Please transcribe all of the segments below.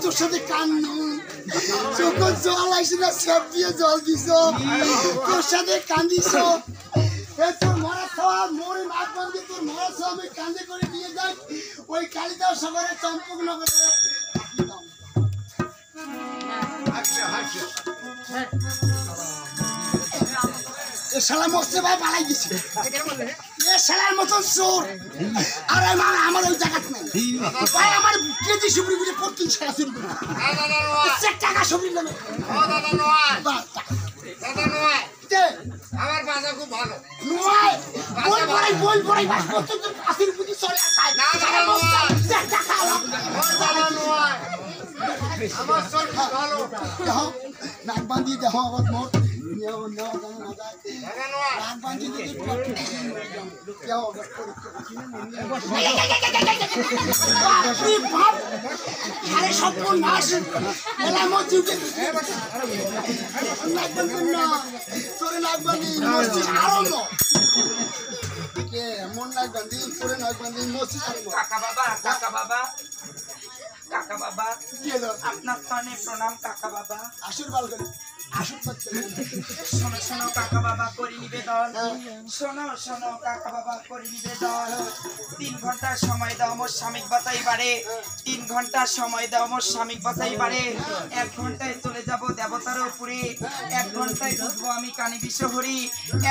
তোর সাথে কান্দি যখন জল আসে না সব দিয়ে জল দিস তোর সাথে কান্দিস তোর মরা খাওয়া মরে নাক বান্ধে তোর মরা খাওয়া আমি কান্দে করে দিয়ে যাই ওই কালিদাও শহরে চম্পক নগরে শালা মরছে ভাই পালাই গেছে এ শালার মতন চোর আর আমার ওই জায়গা নাই ভাই আমার কেজি সুবরি বুঝে প্রতিদিন শালা চুরি করে টাকা সুবরি নেবে আমার বাজা খুব ভালো নয় বল পড়াই বাস করতে তোর কাছের বুঝি চলে খায় না টাকা নয় আমার চল ভালো দেখো নাক বাঁধিয়ে দেখো আবার মোট কাকা বাবা আপনার কানে প্রণাম কাকা বাবা আশীর্বাদ শোনো শোনো কাকা বাবা করি নিবেদন শোনো শোনো কাকা বাবা করি নিবেদন 3 ঘন্টা সময় দাও মোর স্বামীক বাঁচাই বাড়ে 3 ঘন্টা সময় দাও মোর স্বামীক বাঁচাই বাড়ে 1 ঘন্টায় চলে যাব দেবতার উপরে 1 ঘন্টায় বুঝবো আমি কানে বিশ্বহরি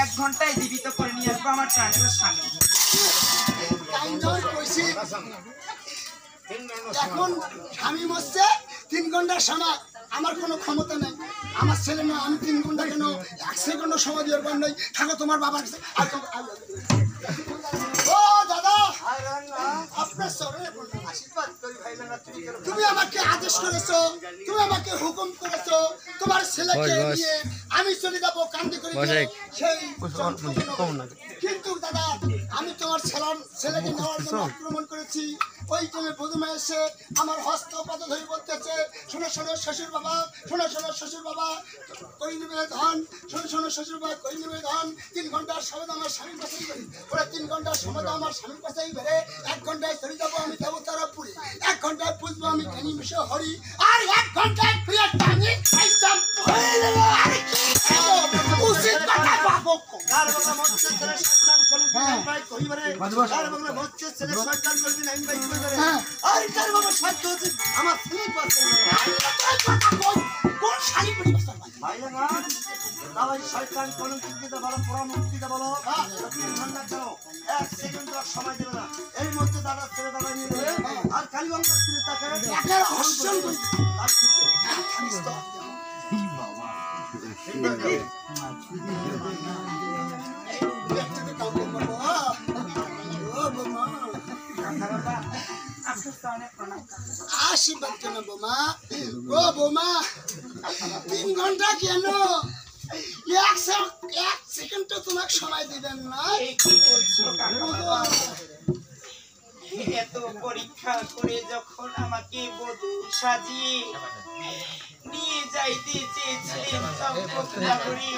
1 ঘন্টায় জীবিত করে নিয়ে আসবো আমার প্রাণের স্বামী এখন স্বামী মরছে 3 ঘন্টার সময় আমার কোনো ক্ষমতা নেই আমার ছেলে না আমি 3 ঘন্টা কেন 1 সেকেন্ডও সময় দেওয়ার পার নই থাকো তোমার বাবার কাছে ও দাদা আপনার চরণে আশীর্বাদ করি ভাই না তুমি আমাকে আদেশ করেছো তুমি আমাকে হুকুম করেছো তোমার ছেলেকে নিয়ে আমি চলে যাব কান্দে করে সেই কিন্তু দাদা আমি তোমার ছেলেকে নেওয়ার জন্য আক্রমণ করেছি। ওই টাইমে বধূমা এসে আমার হস্ত পাত ধরে বলতেছে, শোনো শোনো শ্বশুর বাবা, শোনো শোনো শ্বশুর বাবা কই নেবে ধন, শোনো শোনো শ্বশুর বাবা কই নেবে ধন। 3 ঘন্টার সময় আমার স্বামীর কাছেই বেরি, ওরা 3 ঘন্টার সময় আমার স্বামীর কাছেই বেরে। 1 ঘন্টায় চলে যাবো আমি দেবতারাপুরে, 1 ঘন্টায় পুজবো আমি কানি মিশে হরি, আর 1 ঘন্টায় ফিরে টানি খাইতাম। উচিত কথা বাবু কার কথা মরছে ছেলে শয়তান কোন ভাই কইবারে, কার বাংলা মরছে ছেলে শয়তান করবি না ভাই কইবারে, আর কার বাবা সত্য হচ্ছে আমার ছেলে পাশে কোন শালি পড়ি বসা ভাই না তাই শয়তান কোন দিতে বলো পরামর্শ দিতে বলো। 3 ঘন্টা চলো 1 সেকেন্ড সময় দেবে না, এই মধ্যে দাদা ছেলে দাদা নিয়ে নেবে, আর কালী বাংলা ছেলে তাকে একের হস্যন কই তার ঠিকই আশীর্বাদ কেন বোমা? ও বোমা 3 ঘন্টা কেন? 1 সেকেন্ড তো তোমাকে সময় দিবেন না? এত পরীক্ষা করে যখন আমাকে বধূ সাজিয়ে নিয়ে যাইতে চেয়েছিলেন চম্পকনগরী,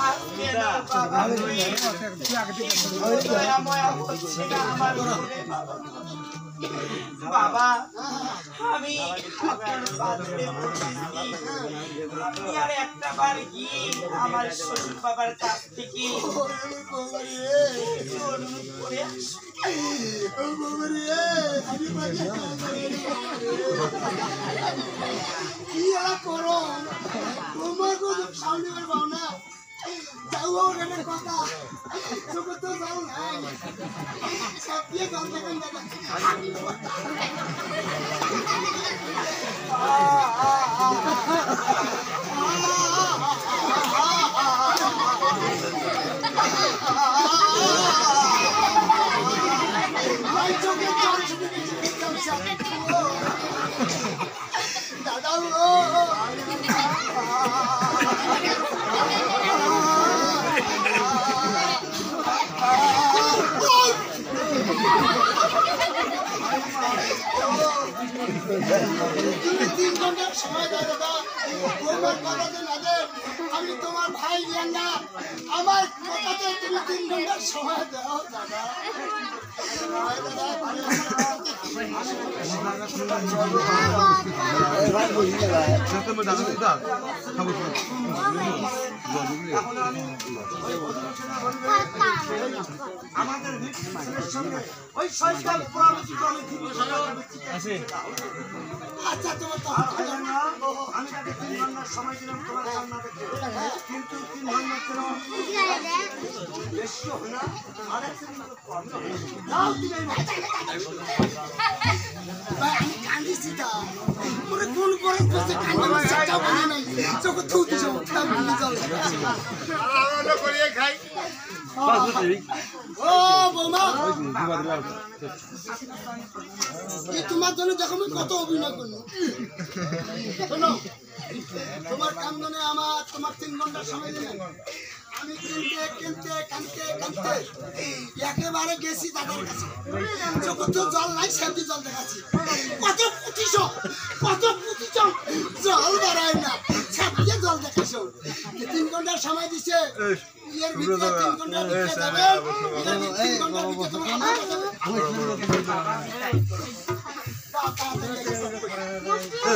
আজকে না বাবা দয়াময় হচ্ছে না আমার ঘরে বাবা। আমি আপনার বাজারে বসেছি, আপনি আর একটা বার গিয়ে আমার শ্বশুর বাবার কাছ থেকে অনুরোধ করে আসুন। কি আর করো তোমার কোনো সামনে পারবো না, যাও ওখানে কথা চোখ তো যাও নাই সব দিয়ে জল দেখেন দাদা। দাদা তুমি 3 ঘন্টার সময় দাও দাদা, তোমার কথাতে না দে আমি তোমার ভাই না, আমার কথাতে তুমি 3 ঘন্টার সময় দাও দাদা। আমাদের ওই শয়তান আচ্ছা তোমার তো আমি তাকে 3 ঘন্টার সময় দিলাম তোমার সামনে দেখতে, কিন্তু 3 ঘন্টার জন্য বেশি হয় না, আরেক সেকেন্ড কম দাও দিবে ভাই। আমি কান্দিছি তা মোরে কোন করে বসে কান্দি সেটা বলি নাই, চোখ থুই দিছো কাম বলি চল আমরা করিয়ে খাই। ও বোমা এই তোমার জন্য দেখো আমি কত অভিনয় করলাম। শোনো তোমার কান্দনে আমার তোমার 3 ঘন্টার সময় দিলাম, আমি কিনতে একেবারে গেছি দাদার কাছে, চোখ তো জল নাই সেটি জল দেখাচ্ছি, কত পুঁতিছ জল বাড়ায় না ছাপিয়ে জল দেখাছো। 3 ঘন্টার সময় দিছে, এর ভিতরে 3 ঘন্টা দিতে যাবে, এর 3 ঘন্টা দিতে তোমার আমার কাছে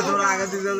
তোমরা আগে দিকে